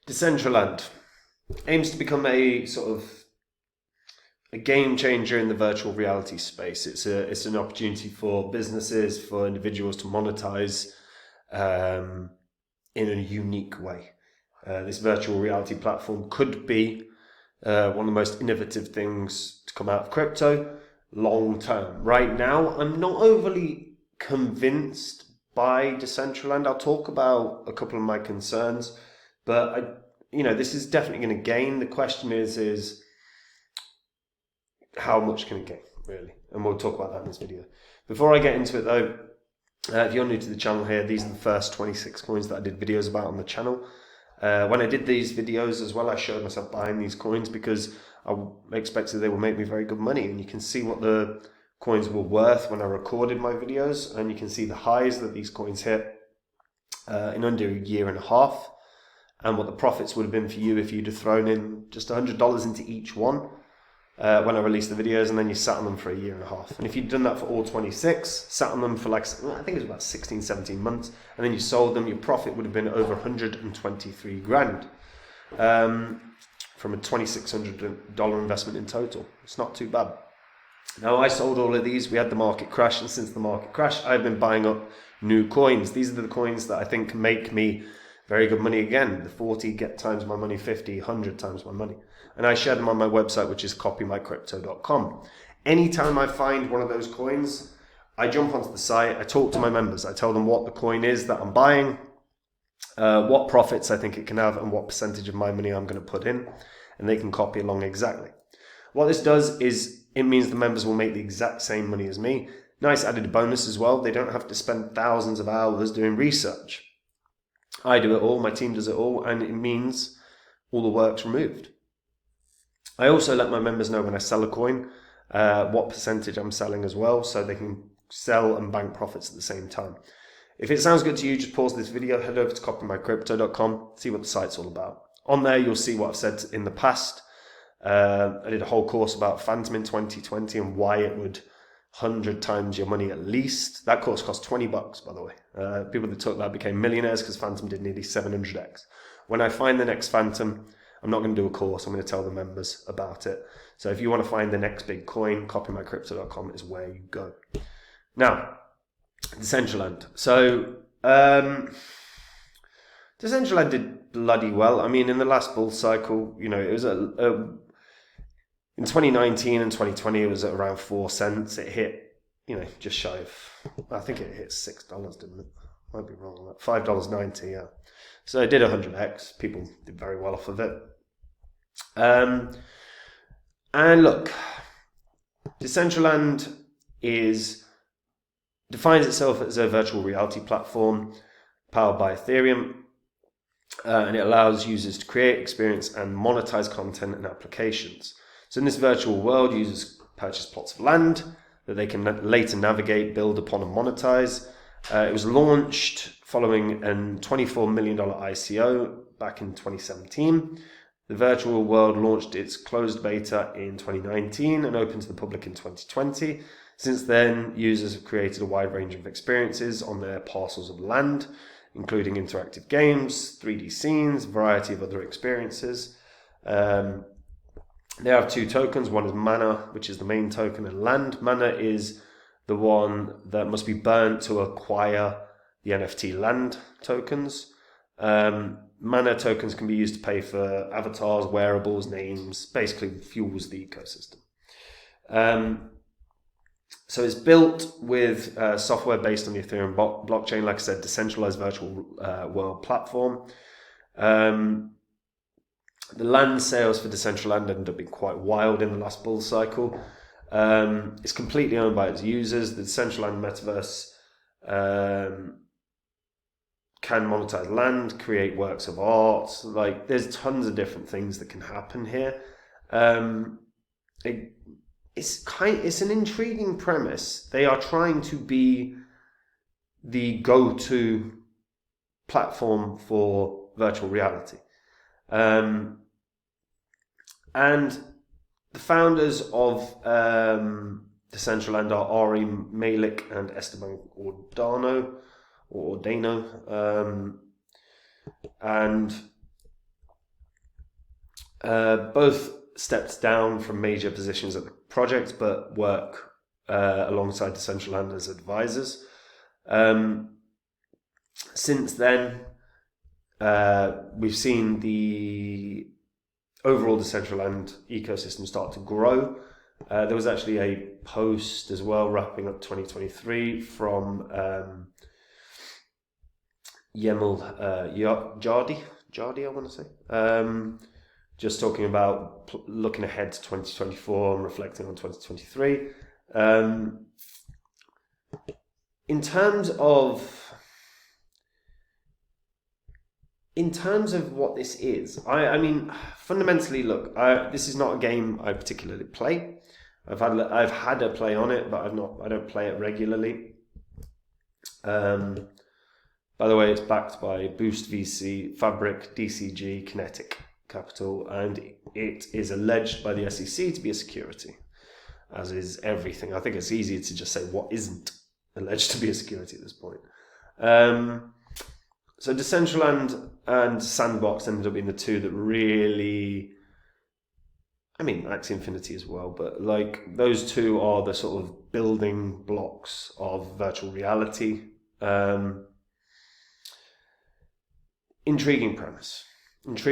Decentraland aims to become a sort of a game changer in the virtual reality space. It's an opportunity for businesses, for individuals to monetize in a unique way. This virtual reality platform could be one of the most innovative things to come out of crypto long term. Right now, I'm not overly convinced by Decentraland. I'll talk about a couple of my concerns, but this is definitely going to gain. The question is how much can it gain, really? And we'll talk about that in this video. Before I get into it though, if you're new to the channel here, these are the first 26 coins that I did videos about on the channel. When I did these videos as well, I showed myself buying these coins because I expected they would make me very good money. And you can see what the coins were worth when I recorded my videos, and you can see the highs that these coins hit in under a year and a half, and what the profits would have been for you if you'd have thrown in just $100 into each one when I released the videos, and then you sat on them for a year and a half. And if you'd done that for all 26, sat on them for I think it was about 16, 17 months, and then you sold them, your profit would have been over 123 grand from a $2,600 investment in total. It's not too bad. Now, I sold all of these. We had the market crash, and since the market crash, I've been buying up new coins. These are the coins that I think make me very good money again. The 40 get times my money, 50, 100 times my money. And I share them on my website, which is copymycrypto.com. Anytime I find one of those coins, I jump onto the site, I talk to my members, I tell them what the coin is that I'm buying, what profits I think it can have, and what percentage of my money I'm going to put in, and they can copy along exactly. What this does is it means the members will make the exact same money as me. Nice added bonus as well. They don't have to spend thousands of hours doing research. I do it all, my team does it all, and it means all the work's removed. I also let my members know when I sell a coin, what percentage I'm selling as well, so they can sell and bank profits at the same time. If it sounds good to you, just pause this video, head over to copymycrypto.com, see what the site's all about. On there, you'll see what I've said in the past. I did a whole course about Phantom in 2020 and why it would 100 times your money at least. That course cost $20, by the way. People that took that became millionaires because Phantom did nearly 700x. When I find the next Phantom, I'm not going to do a course. I'm going to tell the members about it. So if you want to find the next big coin, copymycrypto.com is where you go. Now, Decentraland. So, Decentraland did bloody well. I mean, in the last bull cycle, it was in 2019 and 2020, it was at around 4 cents. It hit, just shy of, I think it hit $6, didn't it? Might be wrong on that. $5.90, yeah. So it did 100x. People did very well off of it. And look, Decentraland defines itself as a virtual reality platform powered by Ethereum, and it allows users to create, experience, and monetize content and applications. So in this virtual world, users purchase plots of land that they can later navigate, build upon, and monetize. It was launched following a $24 million ICO back in 2017. The virtual world launched its closed beta in 2019 and opened to the public in 2020. Since then, users have created a wide range of experiences on their parcels of land, including interactive games, 3D scenes, a variety of other experiences. They have 2 tokens. One is MANA, which is the main token, and land. MANA is the one that must be burnt to acquire the NFT land tokens. MANA tokens can be used to pay for avatars, wearables, names, basically fuels the ecosystem. So it's built with software based on the Ethereum blockchain, like I said, decentralized virtual world platform. The land sales for Decentraland ended up being quite wild in the last bull cycle. It's completely owned by its users. The Decentraland metaverse can monetize land, create works of art. There's tons of different things that can happen here. It's an intriguing premise. They are trying to be the go-to platform for virtual reality. And the founders of Decentraland are Ari Malik and Esteban Ordano, and Both stepped down from major positions at the project, but work alongside Decentraland as advisors. Since then, we've seen the overall Decentraland ecosystem start to grow. There was actually a post as well wrapping up 2023 from Yemel Jardi, I want to say. Just talking about looking ahead to 2024 and reflecting on 2023. In terms of what this is, I mean, fundamentally, look, this is not a game I particularly play. I've had a play on it, but I don't play it regularly. By the way, it's backed by Boost VC, Fabric, DCG, Kinetic Capital, and it is alleged by the SEC to be a security, as is everything. I think it's easier to just say what isn't alleged to be a security at this point. So Decentraland and Sandbox ended up being the two that really, I mean, Axie Infinity as well, but like those two are the sort of building blocks of virtual reality. Intriguing premise. One of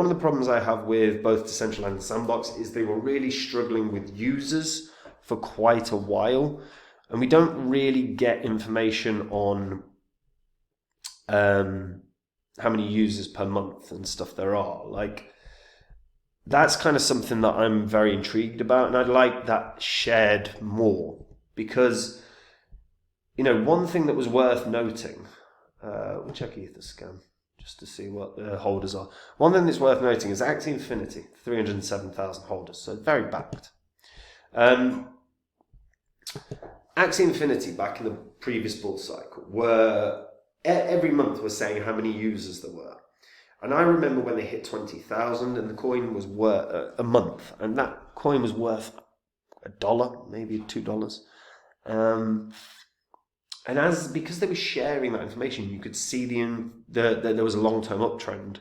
the problems I have with both Decentraland and Sandbox is they were really struggling with users for quite a while, and we don't really get information on how many users per month and stuff there are. Like, that's kind of something that I'm very intrigued about, and I'd like that shared more, because, you know, one thing that was worth noting, we'll check Etherscan just to see what the holders are. One thing that's worth noting is Axie Infinity, 307,000 holders, so very backed. Axie Infinity, back in the previous bull cycle, were every month was saying how many users there were. And I remember when they hit 20,000 and the coin was worth a month, and that coin was worth $1, maybe $2. And because they were sharing that information, you could see there was a long-term uptrend.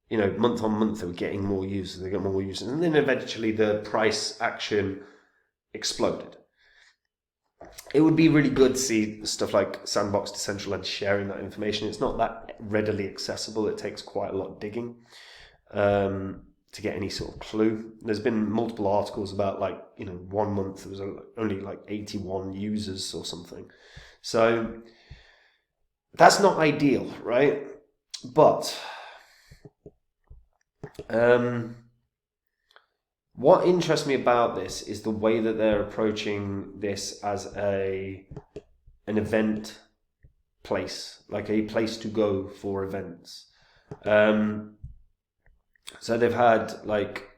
You know, month on month, they were getting more users, and then eventually the price action exploded. It would be really good to see stuff like Sandbox, Decentraland sharing that information. It's not that readily accessible. It takes quite a lot of digging to get any sort of clue. There's been multiple articles about, like, you know, 1 month there was only like 81 users or something. So that's not ideal, right? But what interests me about this is the way that they're approaching this as an event place, like a place to go for events. So they've had, like,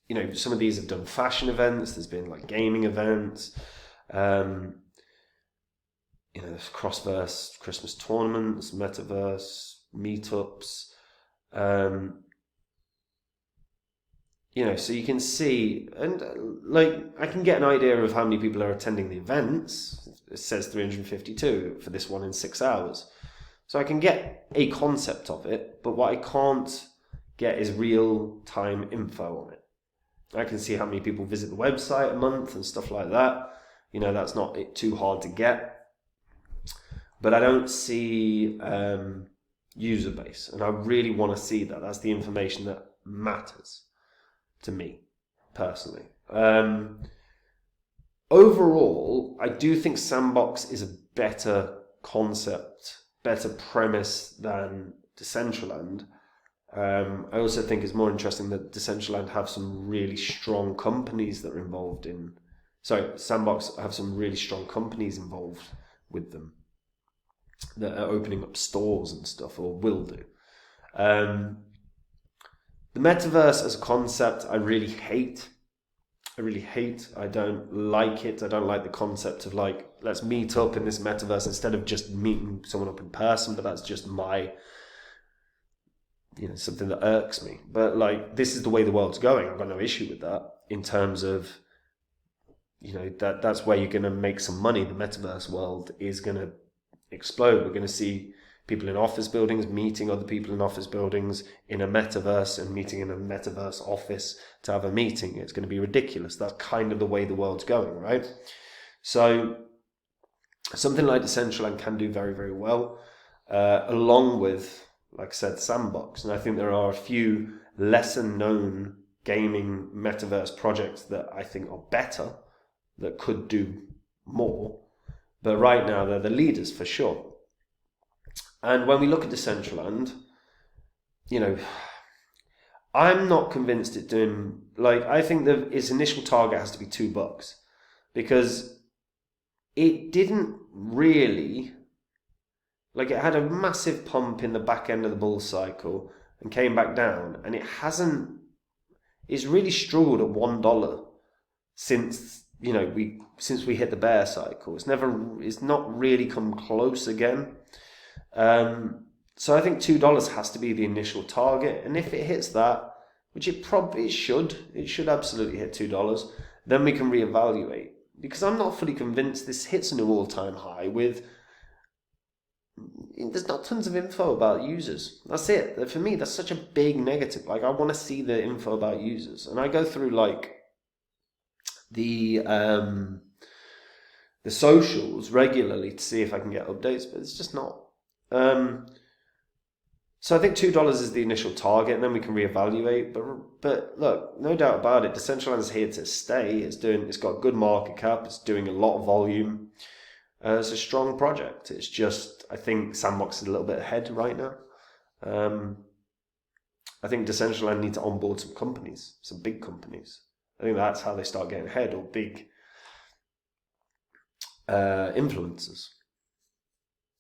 you know, some of these have done fashion events. There's been like gaming events. You know, there's Crossverse Christmas tournaments, Metaverse meetups. You know, so you can see, and like, I can get an idea of how many people are attending the events. It says 352 for this one in 6 hours. So I can get a concept of it, but what I can't get is real-time info on it. I can see how many people visit the website a month and stuff like that. You know, that's not too hard to get. But I don't see user base, and I really want to see that. That's the information that matters to me, personally. Overall, I do think Sandbox is a better concept, better premise than Decentraland. I also think it's more interesting that Decentraland have some really strong companies that are involved in... Sorry, Sandbox have some really strong companies involved with them that are opening up stores and stuff, or will do. The metaverse as a concept, I really hate. I don't like it. I don't like the concept of, like, let's meet up in this metaverse instead of just meeting someone up in person, but that's just my, you know, something that irks me. But, like, this is the way the world's going. I've got no issue with that in terms of, you know, that's where you're going to make some money. The metaverse world is going to explode. We're going to see people in office buildings meeting other people in office buildings in a metaverse and meeting in a metaverse office to have a meeting. It's going to be ridiculous. That's kind of the way the world's going, right? So something like Decentraland can do very, very well, along with, like I said, Sandbox. And I think there are a few lesser known gaming metaverse projects that I think are better, that could do more. But right now, they're the leaders for sure. And when we look at Decentraland, you know, I'm not convinced it's doing, like, I think that its initial target has to be $2, because it didn't really, like, it had a massive pump in the back end of the bull cycle and came back down, and it's really struggled at $1 since, you know, since we hit the bear cycle. It's not really come close again. So I think $2 has to be the initial target, and if it hits that, which it should absolutely hit $2, then we can reevaluate. Because I'm not fully convinced this hits a new all-time high there's not tons of info about users. That's it. For me, that's such a big negative. Like, I want to see the info about users, and I go through like the socials regularly to see if I can get updates, but it's just not. So I think $2 is the initial target, and then we can reevaluate. But look, no doubt about it, Decentraland is here to stay. It's got good market cap. It's doing a lot of volume. It's a strong project. It's just, I think Sandbox is a little bit ahead right now. I think Decentraland need to onboard some companies, some big companies. I think that's how they start getting ahead, or big influencers.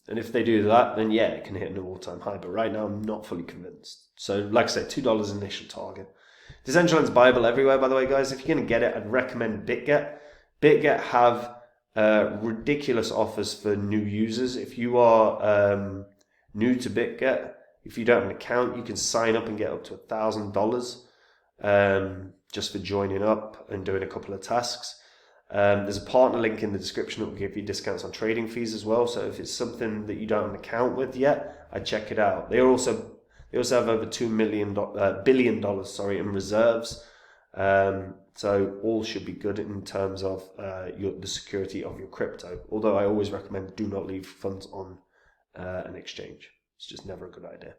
And if they do that, then yeah, it can hit an all-time high. But right now, I'm not fully convinced. So, like I said, $2 initial target. Decentraland's buyable everywhere, by the way, guys. If you're going to get it, I'd recommend BitGet. BitGet have ridiculous offers for new users. If you are new to BitGet, if you don't have an account, you can sign up and get up to $1,000 just for joining up and doing a couple of tasks. There's a partner link in the description that will give you discounts on trading fees as well. So if it's something that you don't have an account with yet, I'd check it out. They also have over $2 billion in reserves. So all should be good in terms of the security of your crypto. Although I always recommend do not leave funds on an exchange. It's just never a good idea.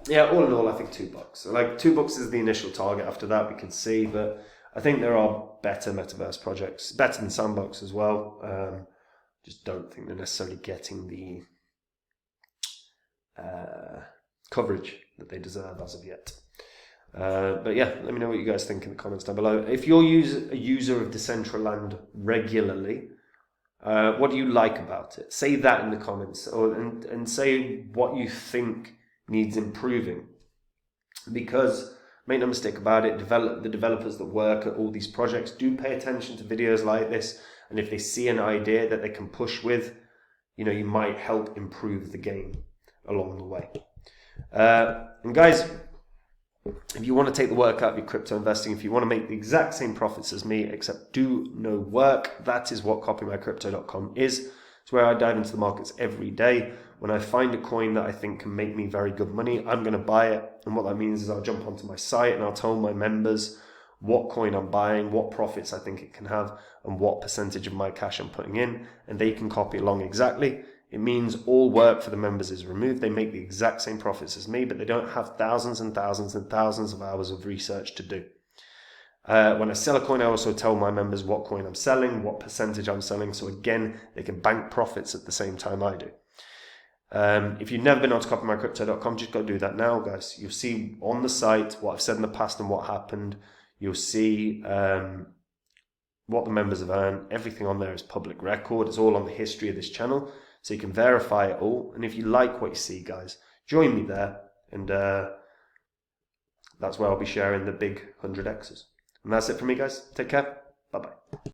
Yeah, all in all, I think $2. So like $2 is the initial target. After that, we can see, but I think there are better metaverse projects, better than Sandbox as well. Just don't think they're necessarily getting the coverage that they deserve as of yet. But yeah, let me know what you guys think in the comments down below. If you're a user of Decentraland regularly, what do you like about it? Say that in the comments, and say what you think needs improving. Because make no mistake about it, the developers that work at all these projects do pay attention to videos like this, and if they see an idea that they can push with, you know, you might help improve the game along the way. And guys, if you want to take the work out of your crypto investing, if you want to make the exact same profits as me, except do no work, that is what copymycrypto.com is. It's where I dive into the markets every day. When I find a coin that I think can make me very good money, I'm going to buy it. And what that means is I'll jump onto my site and I'll tell my members what coin I'm buying, what profits I think it can have, and what percentage of my cash I'm putting in. And they can copy along exactly. It means all work for the members is removed. They make the exact same profits as me, but they don't have thousands and thousands and thousands of hours of research to do. When I sell a coin, I also tell my members what coin I'm selling, what percentage I'm selling. So again, they can bank profits at the same time I do. If you've never been on to copymycrypto.com, just go do that now, guys. You'll see on the site what I've said in the past and what happened. You'll see what the members have earned. Everything on there is public record. It's all on the history of this channel, so you can verify it all. And if you like what you see, guys, join me there, and that's where I'll be sharing the big 100Xs. And that's it from me, guys. Take care. Bye-bye.